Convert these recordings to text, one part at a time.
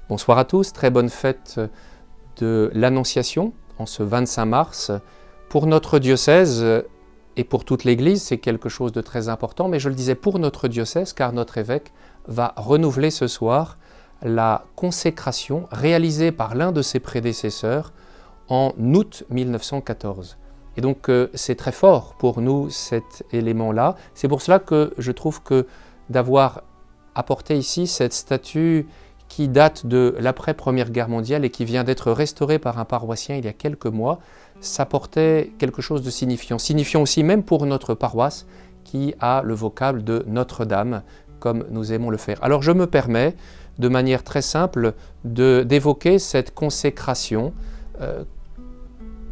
Bonsoir à tous, très bonne fête de l'Annonciation en ce 25 mars. Pour notre diocèse et pour toute l'Église, c'est quelque chose de très important, mais je le disais pour notre diocèse car notre évêque va renouveler ce soir la consécration réalisée par l'un de ses prédécesseurs en août 1914. Et donc c'est très fort pour nous cet élément-là. C'est pour cela que je trouve que d'avoir apporté ici cette statue qui date de l'après-Première Guerre mondiale et qui vient d'être restaurée par un paroissien il y a quelques mois, ça portait quelque chose de signifiant aussi même pour notre paroisse qui a le vocable de Notre-Dame, comme nous aimons le faire. Alors je me permets, de manière très simple, d'évoquer cette consécration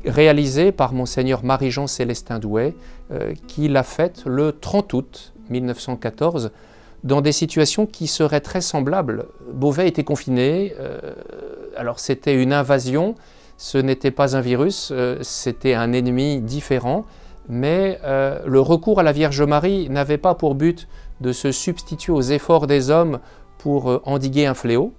réalisée par Monseigneur Marie-Jean Célestin Douay, qui l'a faite le 30 août 1914, dans des situations qui seraient très semblables. Beauvais était confiné, alors c'était une invasion, ce n'était pas un virus, c'était un ennemi différent, mais le recours à la Vierge Marie n'avait pas pour but de se substituer aux efforts des hommes pour endiguer un fléau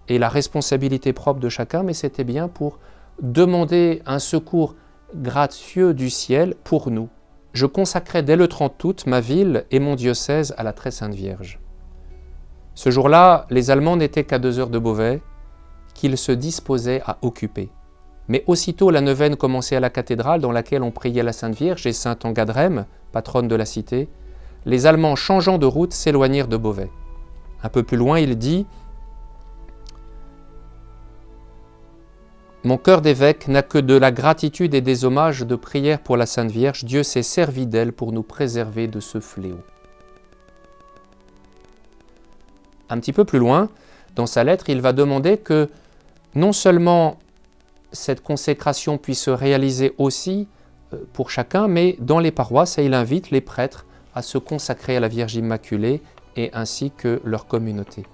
et la responsabilité propre de chacun, mais c'était bien pour demander un secours gracieux du ciel pour nous. Je consacrais dès le 30 août ma ville et mon diocèse à la Très Sainte Vierge. Ce jour-là, les Allemands n'étaient qu'à 2 heures de Beauvais, qu'ils se disposaient à occuper. Mais aussitôt la neuvaine commençait à la cathédrale dans laquelle on priait la Sainte Vierge et Sainte Angadrème, patronne de la cité, les Allemands changeant de route s'éloignèrent de Beauvais. Un peu plus loin, il dit « Mon cœur d'évêque n'a que de la gratitude et des hommages de prière pour la Sainte Vierge. Dieu s'est servi d'elle pour nous préserver de ce fléau. » Un petit peu plus loin, dans sa lettre, il va demander que non seulement cette consécration puisse se réaliser aussi pour chacun, mais dans les paroisses, et il invite les prêtres à se consacrer à la Vierge Immaculée et ainsi que leur communauté.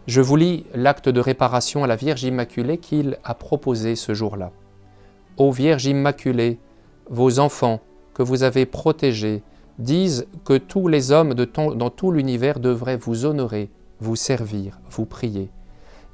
Je vous lis l'acte de réparation à la Vierge Immaculée qu'il a proposé ce jour-là. « Ô Vierge Immaculée, vos enfants que vous avez protégés disent que tous les hommes dans tout l'univers devraient vous honorer, vous servir, vous prier.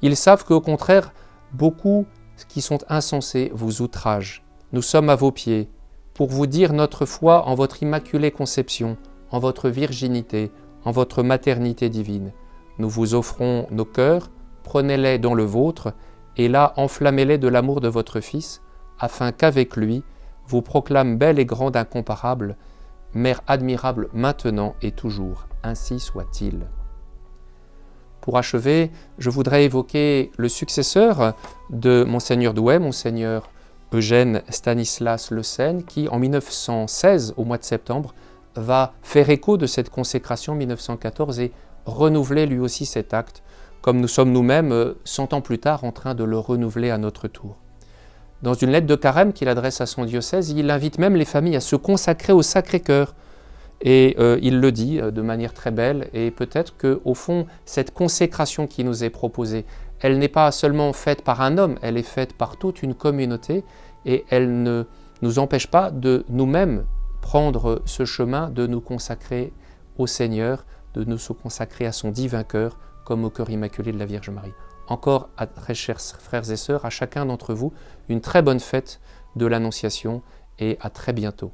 Ils savent qu'au contraire, beaucoup qui sont insensés vous outragent. Nous sommes à vos pieds pour vous dire notre foi en votre Immaculée Conception, en votre virginité, en votre maternité divine. Nous vous offrons nos cœurs, prenez-les dans le vôtre, et là enflammez-les de l'amour de votre Fils, afin qu'avec lui, vous proclame belle et grande incomparable, Mère admirable maintenant et toujours, ainsi soit-il. » Pour achever, je voudrais évoquer le successeur de Monseigneur Douay, Monseigneur Eugène Stanislas Le Senne, qui en 1916, au mois de septembre, va faire écho de cette consécration 1914 et renouveler lui aussi cet acte, comme nous sommes nous-mêmes 100 ans plus tard en train de le renouveler à notre tour. Dans une lettre de carême qu'il adresse à son diocèse, il invite même les familles à se consacrer au Sacré-Cœur. Et il le dit de manière très belle, et peut-être qu'au fond, cette consécration qui nous est proposée, elle n'est pas seulement faite par un homme, elle est faite par toute une communauté, et elle ne nous empêche pas de nous-mêmes prendre ce chemin de nous consacrer au Seigneur, de nous consacrer à son divin cœur, comme au cœur immaculé de la Vierge Marie. Encore, très chers frères et sœurs, à chacun d'entre vous, une très bonne fête de l'Annonciation, et à très bientôt.